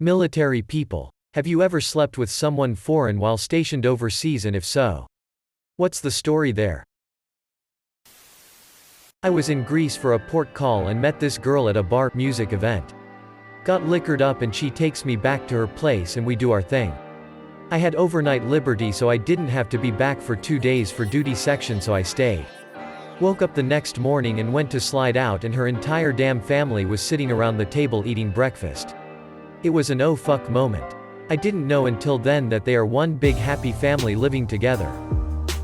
Military people. Have you ever slept with someone foreign while stationed overseas, and if so, what's the story there? I was in Greece for a port call and met this girl at a bar music event. Got liquored up and she takes me back to her place and we do our thing. I had overnight liberty so I didn't have to be back for 2 days for duty section, so I stayed. Woke up the next morning and went to slide out and her entire damn family was sitting around the table eating breakfast. It was an oh fuck moment. I didn't know until then that they are one big happy family living together.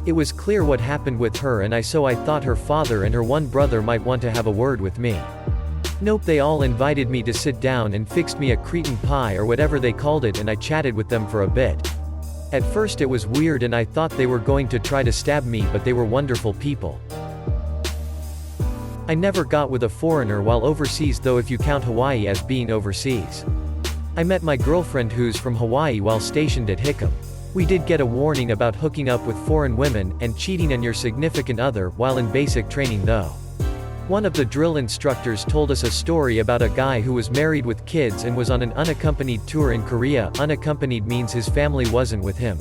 It was clear what happened with her and I thought her father and her one brother might want to have a word with me. Nope, they all invited me to sit down and fixed me a cretin pie or whatever they called it, and I chatted with them for a bit. At first it was weird and I thought they were going to try to stab me, but they were wonderful people. I never got with a foreigner while overseas though, if you count Hawaii as being overseas. I met my girlfriend who's from Hawaii while stationed at Hickam. We did get a warning about hooking up with foreign women and cheating on your significant other while in basic training though. One of the drill instructors told us a story about a guy who was married with kids and was on an unaccompanied tour in Korea. Unaccompanied means his family wasn't with him.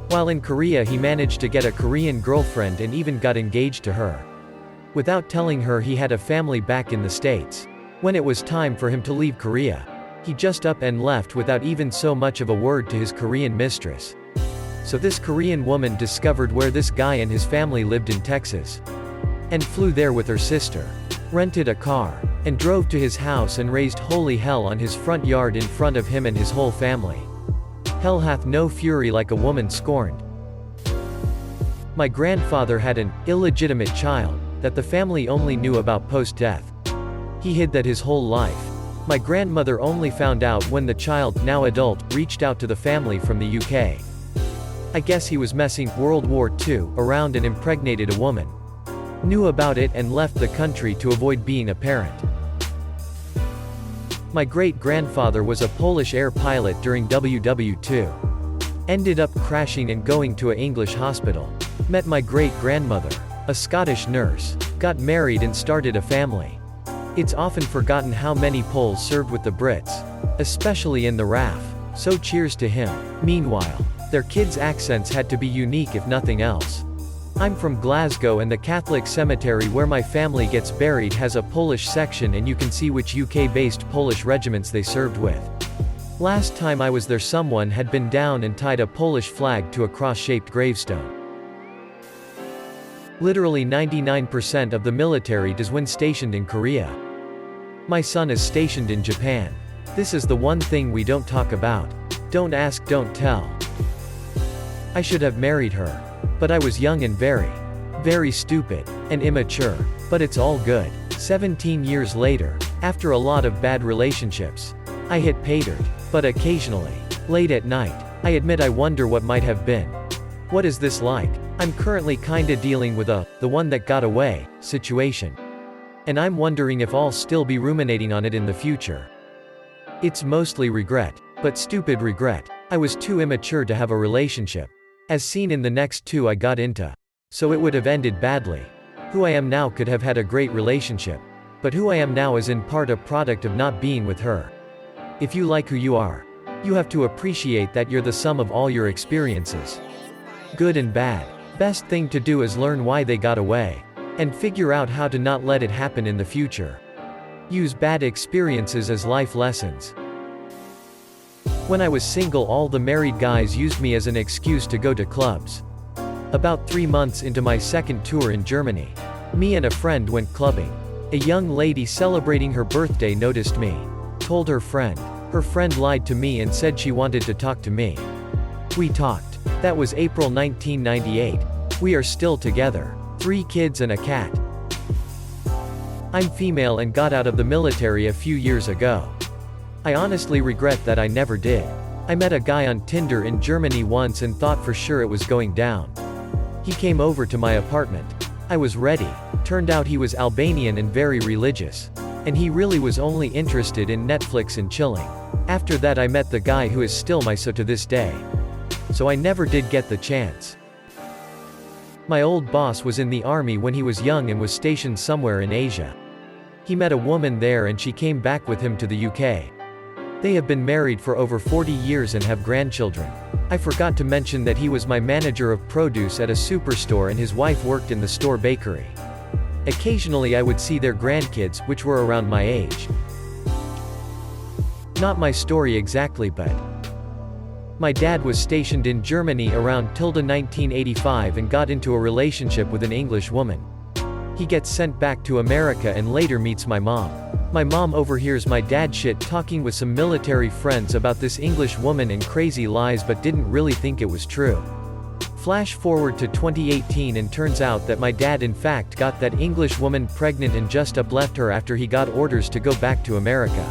While in Korea he managed to get a Korean girlfriend and even got engaged to her. Without telling her he had a family back in the States. When it was time for him to leave Korea, he just up and left without even so much of a word to his Korean mistress. So this Korean woman discovered where this guy and his family lived in Texas. And flew there with her sister. Rented a car. And drove to his house and raised holy hell on his front yard in front of him and his whole family. Hell hath no fury like a woman scorned. My grandfather had an illegitimate child that the family only knew about post-death. He hid that his whole life. My grandmother only found out when the child, now adult, reached out to the family from the UK. I guess he was messing World War II around and impregnated a woman. Knew about it and left the country to avoid being a parent. My great-grandfather was a Polish air pilot during WW2. Ended up crashing and going to an English hospital. Met my great-grandmother, a Scottish nurse. Got married and started a family. It's often forgotten how many Poles served with the Brits, especially in the RAF, so cheers to him. Meanwhile, their kids' accents had to be unique if nothing else. I'm from Glasgow and the Catholic cemetery where my family gets buried has a Polish section and you can see which UK-based Polish regiments they served with. Last time I was there someone had been down and tied a Polish flag to a cross-shaped gravestone. Literally 99% of the military does when stationed in Korea. My son is stationed in Japan. This is the one thing we don't talk about. Don't ask, don't tell. I should have married her. But I was young and very stupid, and immature. But it's all good. 17 years later, after a lot of bad relationships, I hit pay dirt. But occasionally, late at night, I admit I wonder what might have been. What is this like? I'm currently kinda dealing with the one that got away situation. And I'm wondering if I'll still be ruminating on it in the future. It's mostly regret, but stupid regret. I was too immature to have a relationship. As seen in the next two I got into. So it would have ended badly. Who I am now could have had a great relationship. But who I am now is in part a product of not being with her. If you like who you are, you have to appreciate that you're the sum of all your experiences. Good and bad. Best thing to do is learn why they got away. And figure out how to not let it happen in the future. Use bad experiences as life lessons. When I was single, all the married guys used me as an excuse to go to clubs. About 3 months into my second tour in Germany, me and a friend went clubbing. A young lady celebrating her birthday noticed me. Told her friend. Her friend lied to me and said she wanted to talk to me. We talked. That was April 1998. We are still together. 3 kids and a cat. I'm female and got out of the military a few years ago. I honestly regret that I never did. I met a guy on Tinder in Germany once and thought for sure it was going down. He came over to my apartment. I was ready. Turned out he was Albanian and very religious. And he really was only interested in Netflix and chilling. After that I met the guy who is still my so to this day. So I never did get the chance. My old boss was in the army when he was young and was stationed somewhere in Asia. He met a woman there and she came back with him to the UK. They have been married for over 40 years and have grandchildren. I forgot to mention that he was my manager of produce at a superstore and his wife worked in the store bakery. Occasionally I would see their grandkids, which were around my age. Not my story exactly, but my dad was stationed in Germany around 1985 and got into a relationship with an English woman. He gets sent back to America and later meets my mom. My mom overhears my dad shit-talking with some military friends about this English woman and crazy lies but didn't really think it was true. Flash forward to 2018 and turns out that my dad in fact got that English woman pregnant and just upleft her after he got orders to go back to America.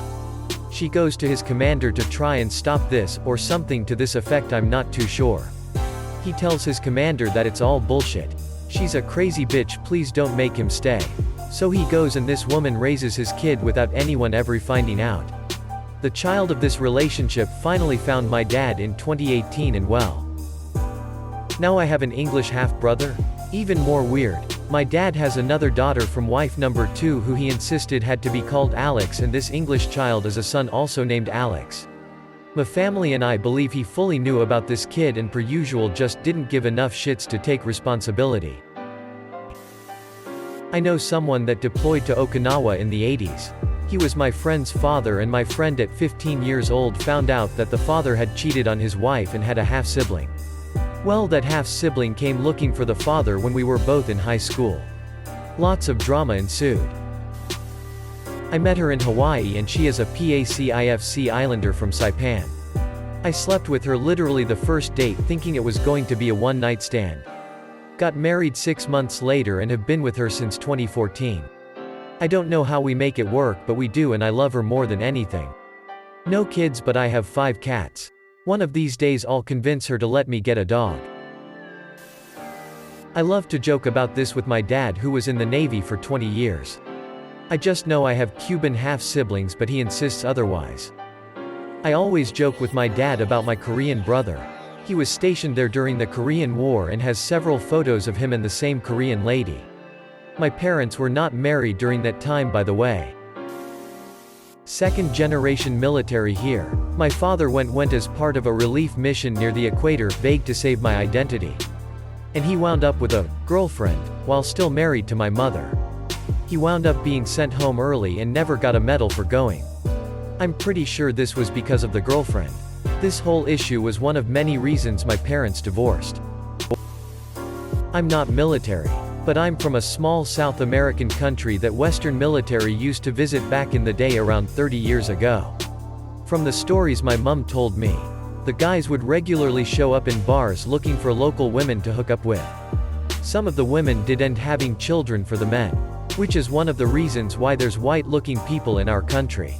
She goes to his commander to try and stop this, or something to this effect, I'm not too sure. He tells his commander that it's all bullshit. She's a crazy bitch, please don't make him stay. So he goes and this woman raises his kid without anyone ever finding out. The child of this relationship finally found my dad in 2018 and well. Now I have an English half-brother? Even more weird. My dad has another daughter from wife number 2 who he insisted had to be called Alex, and this English child is a son also named Alex. My family and I believe he fully knew about this kid and per usual just didn't give enough shits to take responsibility. I know someone that deployed to Okinawa in the 80s. He was my friend's father, and my friend at 15 years old found out that the father had cheated on his wife and had a half-sibling. Well, that half-sibling came looking for the father when we were both in high school. Lots of drama ensued. I met her in Hawaii and she is a PACIFC Islander from Saipan. I slept with her literally the first date thinking it was going to be a one-night stand. Got married 6 months later and have been with her since 2014. I don't know how we make it work, but we do, and I love her more than anything. No kids, but I have 5 cats. One of these days I'll convince her to let me get a dog. I love to joke about this with my dad, who was in the Navy for 20 years. I just know I have Cuban half-siblings, but he insists otherwise. I always joke with my dad about my Korean brother. He was stationed there during the Korean War and has several photos of him and the same Korean lady. My parents were not married during that time, by the way. Second-generation military here. My father went as part of a relief mission near the equator, vague to save my identity. And he wound up with a girlfriend, while still married to my mother. He wound up being sent home early and never got a medal for going. I'm pretty sure this was because of the girlfriend. This whole issue was one of many reasons my parents divorced. I'm not military. But I'm from a small South American country that Western military used to visit back in the day around 30 years ago. From the stories my mum told me, the guys would regularly show up in bars looking for local women to hook up with. Some of the women did end having children for the men, which is one of the reasons why there's white-looking people in our country.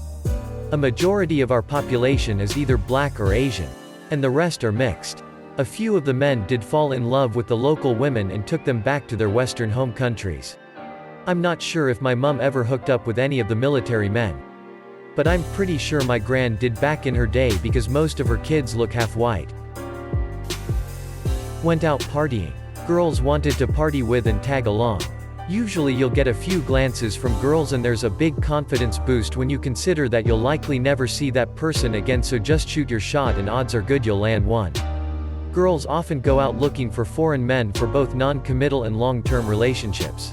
A majority of our population is either black or Asian, and the rest are mixed. A few of the men did fall in love with the local women and took them back to their Western home countries. I'm not sure if my mum ever hooked up with any of the military men. But I'm pretty sure my gran did back in her day because most of her kids look half white. Went out partying. Girls wanted to party with and tag along. Usually you'll get a few glances from girls and there's a big confidence boost when you consider that you'll likely never see that person again, so just shoot your shot and odds are good you'll land one. Girls often go out looking for foreign men for both non-committal and long-term relationships.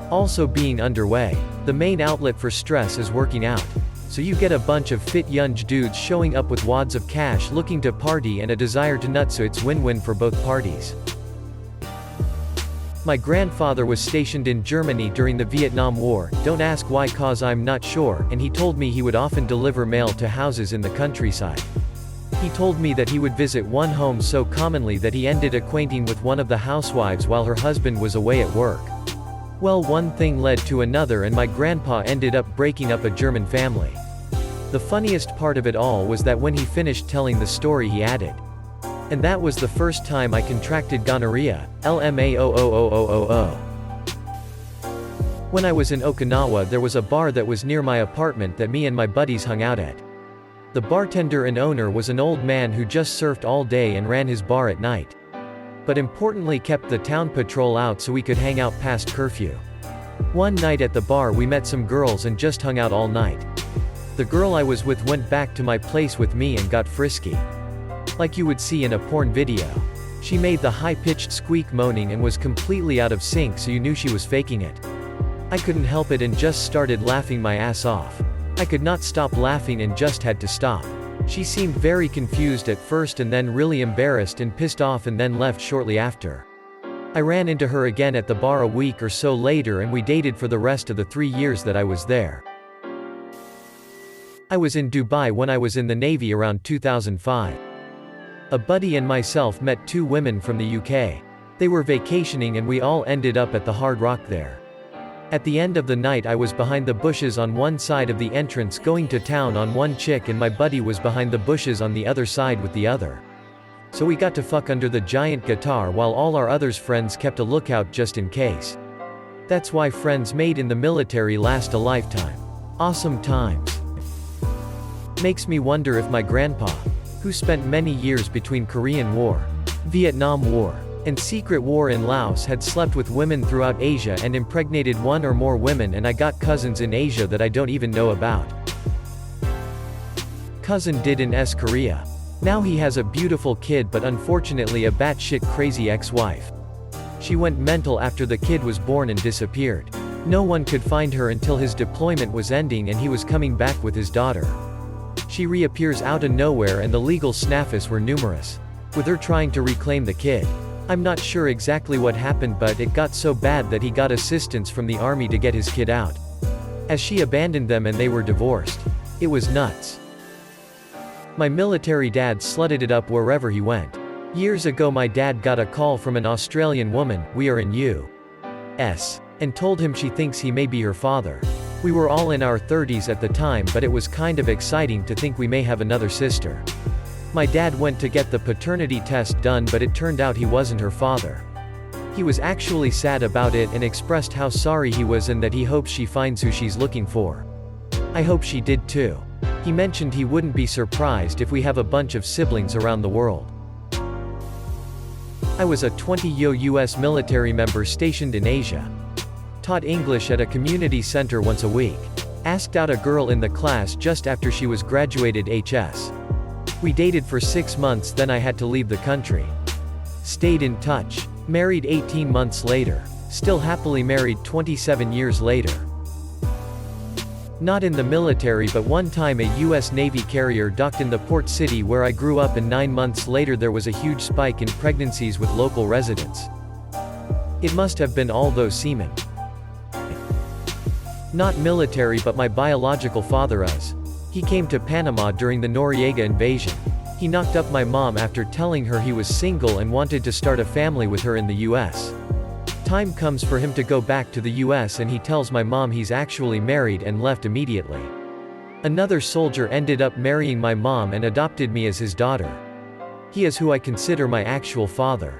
Also being underway. The main outlet for stress is working out. So you get a bunch of fit young dudes showing up with wads of cash looking to party and a desire to nut, so it's win-win for both parties. My grandfather was stationed in Germany during the Vietnam War, don't ask why cause I'm not sure, and he told me he would often deliver mail to houses in the countryside. He told me that he would visit one home so commonly that he ended acquainting with one of the housewives while her husband was away at work. Well, one thing led to another and my grandpa ended up breaking up a German family. The funniest part of it all was that when he finished telling the story he added, "And that was the first time I contracted gonorrhea, LMAOOOOO." When I was in Okinawa there was a bar that was near my apartment that me and my buddies hung out at. The bartender and owner was an old man who just surfed all day and ran his bar at night. But importantly kept the town patrol out so we could hang out past curfew. One night at the bar we met some girls and just hung out all night. The girl I was with went back to my place with me and got frisky. Like you would see in a porn video. She made the high-pitched squeak moaning and was completely out of sync, so you knew she was faking it. I couldn't help it and just started laughing my ass off. I could not stop laughing and just had to stop. She seemed very confused at first and then really embarrassed and pissed off and then left shortly after. I ran into her again at the bar a week or so later and we dated for the rest of the 3 years that I was there. I was in Dubai when I was in the Navy around 2005. A buddy and myself met 2 women from the UK. They were vacationing and we all ended up at the Hard Rock there. At the end of the night I was behind the bushes on one side of the entrance going to town on one chick and my buddy was behind the bushes on the other side with the other. So we got to fuck under the giant guitar while all our others' friends kept a lookout just in case. That's why friends made in the military last a lifetime. Awesome times. Makes me wonder if my grandpa, who spent many years between Korean War, Vietnam War, and Secret War in Laos had slept with women throughout Asia and impregnated 1 or more women, and I got cousins in Asia that I don't even know about. Cousin did in Korea. Now he has a beautiful kid but unfortunately a batshit crazy ex-wife. She went mental after the kid was born and disappeared. No one could find her until his deployment was ending and he was coming back with his daughter. She reappears out of nowhere and the legal snafus were numerous, with her trying to reclaim the kid. I'm not sure exactly what happened, but it got so bad that he got assistance from the army to get his kid out, as she abandoned them and they were divorced. It was nuts. My military dad slutted it up wherever he went. Years ago my dad got a call from an Australian woman, "We are in U.S., and told him she thinks he may be her father. We were all in our 30s at the time, but it was kind of exciting to think we may have another sister." My dad went to get the paternity test done, but it turned out he wasn't her father. He was actually sad about it and expressed how sorry he was and that he hopes she finds who she's looking for. I hope she did too. He mentioned he wouldn't be surprised if we have a bunch of siblings around the world. I was a 20-year US military member stationed in Asia. Taught English at a community center once a week. Asked out a girl in the class just after she was graduated HS. We dated for 6 months, then I had to leave the country. Stayed in touch. Married 18 months later. Still happily married 27 years later. Not in the military, but one time a US Navy carrier docked in the port city where I grew up and 9 months later there was a huge spike in pregnancies with local residents. It must have been all those seamen. Not military, but my biological father is. He came to Panama during the Noriega invasion. He knocked up my mom after telling her he was single and wanted to start a family with her in the US. Time comes for him to go back to the US and he tells my mom he's actually married and left immediately. Another soldier ended up marrying my mom and adopted me as his daughter. He is who I consider my actual father.